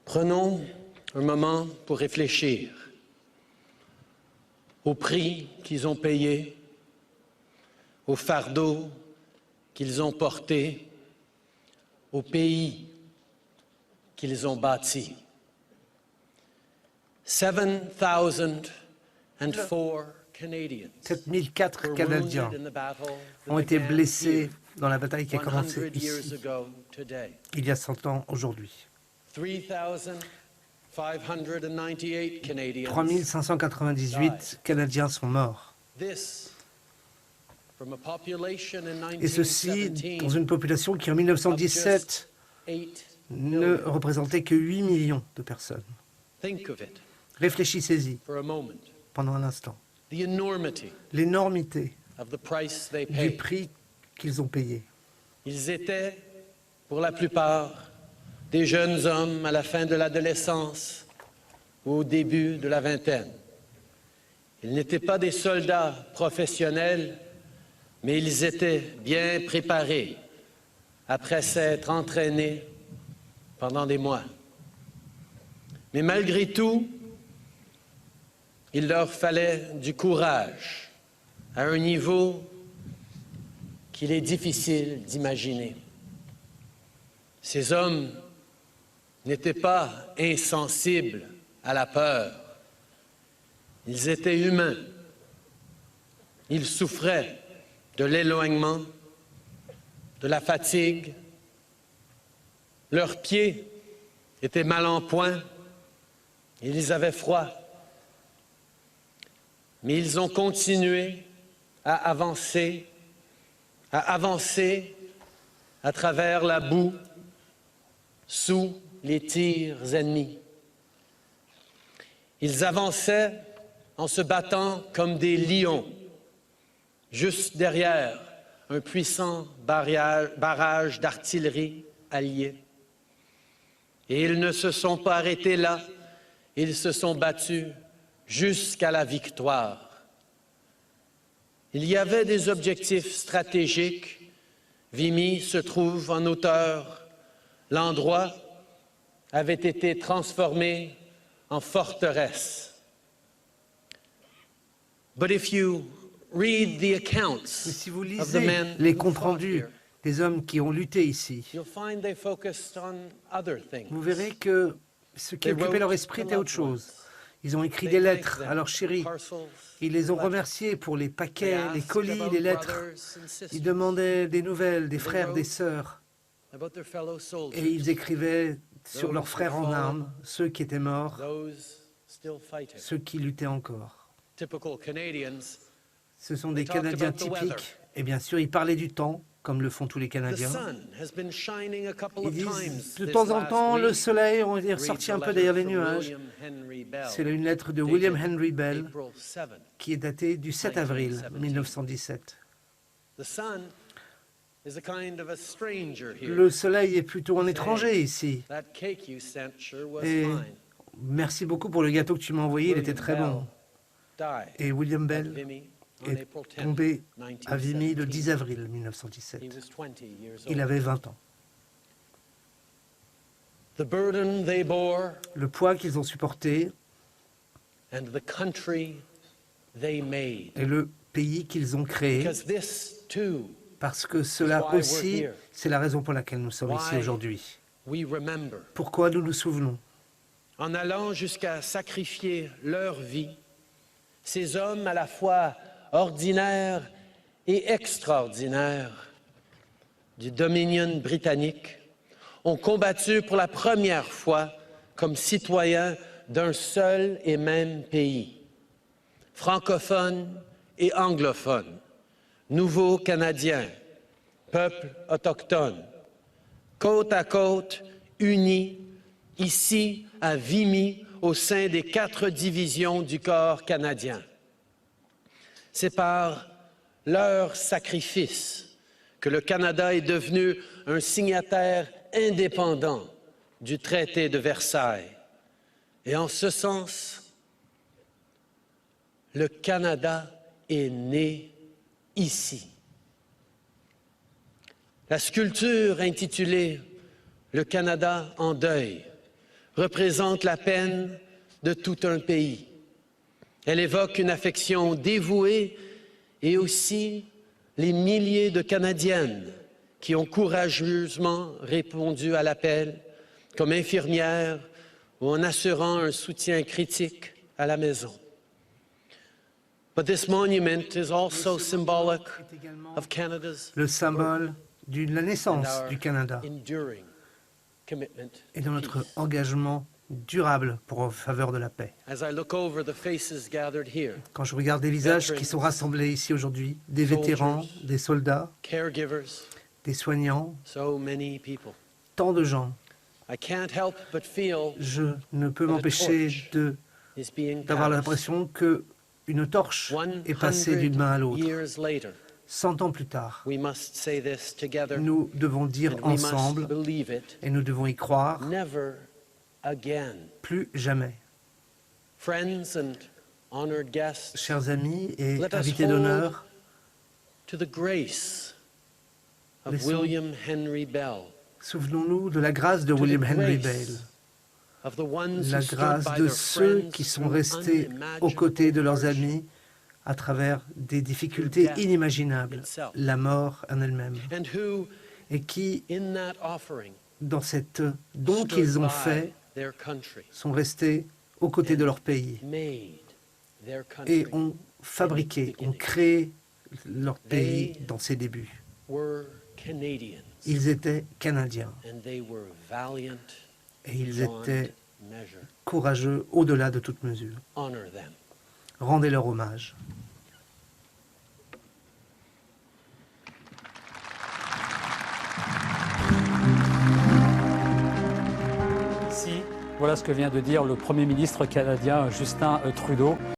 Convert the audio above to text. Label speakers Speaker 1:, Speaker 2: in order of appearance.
Speaker 1: Prenons un moment pour réfléchir au prix qu'ils ont payé, au fardeau qu'ils ont porté, au pays qu'ils ont bâti. 7,004 Canadians
Speaker 2: 7004 Canadiens ont été blessés dans la bataille qui a commencé ici, il y a 100 ans aujourd'hui. 3598 Canadiens sont morts. Et ceci dans une population qui, en 1917, ne représentait que 8 millions de personnes. Réfléchissez-y pendant un instant. L'énormité du prix qu'ils ont payé.
Speaker 1: Ils étaient, pour la plupart, des jeunes hommes à la fin de l'adolescence ou au début de la vingtaine. Ils n'étaient pas des soldats professionnels, mais ils étaient bien préparés après s'être entraînés pendant des mois. Mais malgré tout, il leur fallait du courage à un niveau qu'il est difficile d'imaginer. Ces hommes n'étaient pas insensibles à la peur. Ils étaient humains. Ils souffraient de l'éloignement, de la fatigue. Leurs pieds étaient mal en point. Ils avaient froid. Mais ils ont continué à avancer à travers la boue, sous les tirs ennemis. Ils avançaient en se battant comme des lions, juste derrière un puissant barrage d'artillerie alliée. Et ils ne se sont pas arrêtés là, ils se sont battus jusqu'à la victoire. Il y avait des objectifs stratégiques. Vimy se trouve en hauteur. L'endroit avait été transformé en forteresse.
Speaker 2: Mais si vous lisez les comptes rendus des hommes qui ont lutté ici, vous verrez que ce qui occupait leur esprit était autre chose. Ils ont écrit des lettres à leurs chéris. Ils les ont remerciés pour les paquets, les colis, les lettres. Ils demandaient des nouvelles des frères, des sœurs. Et ils écrivaient sur leurs frères en armes, ceux qui étaient morts, ceux qui luttaient encore. Ce sont des Canadiens typiques. Et bien sûr, ils parlaient du temps, comme le font tous les Canadiens. Ils disent, de temps en temps, le soleil est ressorti un peu derrière les nuages. C'est une lettre de William Henry Bell, qui est datée du 7 avril 1917. Le soleil est plutôt un étranger ici. Et merci beaucoup pour le gâteau que tu m'as envoyé, il était très bon. Et William Bell est tombé à Vimy le 10 avril 1917. Il avait 20 ans. Le poids qu'ils ont supporté et le pays qu'ils ont créé, parce que cela aussi, c'est la raison pour laquelle nous sommes ici aujourd'hui. Pourquoi nous nous souvenons?
Speaker 1: En allant jusqu'à sacrifier leur vie, ces hommes à la fois ordinaires et extraordinaires du Dominion britannique ont combattu pour la première fois comme citoyens d'un seul et même pays, francophones et anglophones, nouveaux Canadiens, peuples autochtones, côte à côte, unis, ici à Vimy, au sein des 4 divisions du corps canadien. C'est par leur sacrifice que le Canada est devenu un signataire indépendant du traité de Versailles. Et en ce sens, le Canada est né ici. La sculpture intitulée « Le Canada en deuil » représente la peine de tout un pays. Elle évoque une affection dévouée et aussi les milliers de Canadiennes qui ont courageusement répondu à l'appel comme infirmières ou en assurant un soutien critique à la maison. But this monument is also symbolic of Canada's
Speaker 2: Le symbole de la naissance du Canada
Speaker 1: enduring commitment
Speaker 2: et de
Speaker 1: to
Speaker 2: notre
Speaker 1: peace.
Speaker 2: engagement durable en faveur de la paix.
Speaker 1: As I look over the faces gathered here,
Speaker 2: Quand je regarde les visages qui sont rassemblés ici aujourd'hui, des vétérans, des soldats,
Speaker 1: caregivers,
Speaker 2: des soignants,
Speaker 1: so many people,
Speaker 2: tant de gens,
Speaker 1: I can't help but feel
Speaker 2: je ne peux m'empêcher
Speaker 1: is being
Speaker 2: d'avoir
Speaker 1: passed.
Speaker 2: l'impression qu'une torche est passée d'une main à
Speaker 1: 100
Speaker 2: l'autre.
Speaker 1: years later,
Speaker 2: 100 ans plus tard,
Speaker 1: we must say this together,
Speaker 2: nous devons dire
Speaker 1: and we must
Speaker 2: ensemble,
Speaker 1: believe it,
Speaker 2: et nous devons y croire,
Speaker 1: never again.
Speaker 2: plus jamais.
Speaker 1: Friends and honored guests,
Speaker 2: Chers amis et
Speaker 1: Let us
Speaker 2: invités
Speaker 1: hold
Speaker 2: d'honneur,
Speaker 1: to the grace of
Speaker 2: Laissons-
Speaker 1: William Henry Bell,
Speaker 2: souvenons-nous de la grâce de
Speaker 1: to the
Speaker 2: William Henry
Speaker 1: grace
Speaker 2: Bell,
Speaker 1: of the ones
Speaker 2: la
Speaker 1: who stood
Speaker 2: grâce
Speaker 1: by
Speaker 2: de
Speaker 1: their
Speaker 2: ceux
Speaker 1: friends
Speaker 2: qui sont
Speaker 1: through
Speaker 2: restés aux côtés de leurs
Speaker 1: unimaginable
Speaker 2: amis à travers des difficultés inimaginables, la mort en elle-même,
Speaker 1: and who,
Speaker 2: et qui,
Speaker 1: in that offering,
Speaker 2: dans cette don
Speaker 1: stood
Speaker 2: qu'ils ont
Speaker 1: by
Speaker 2: fait,
Speaker 1: their country,
Speaker 2: sont restés aux côtés de leur pays
Speaker 1: made their
Speaker 2: et
Speaker 1: country,
Speaker 2: ont fabriqué, ont créé leur pays dans ses débuts.
Speaker 1: were Canadians,
Speaker 2: Ils étaient Canadiens
Speaker 1: and they were valiant
Speaker 2: et ils
Speaker 1: beyond
Speaker 2: étaient
Speaker 1: measure.
Speaker 2: courageux au-delà de toute mesure.
Speaker 1: Honor them.
Speaker 2: Rendez-leur hommage.
Speaker 3: Ici, voilà ce que vient de dire le Premier ministre canadien Justin Trudeau.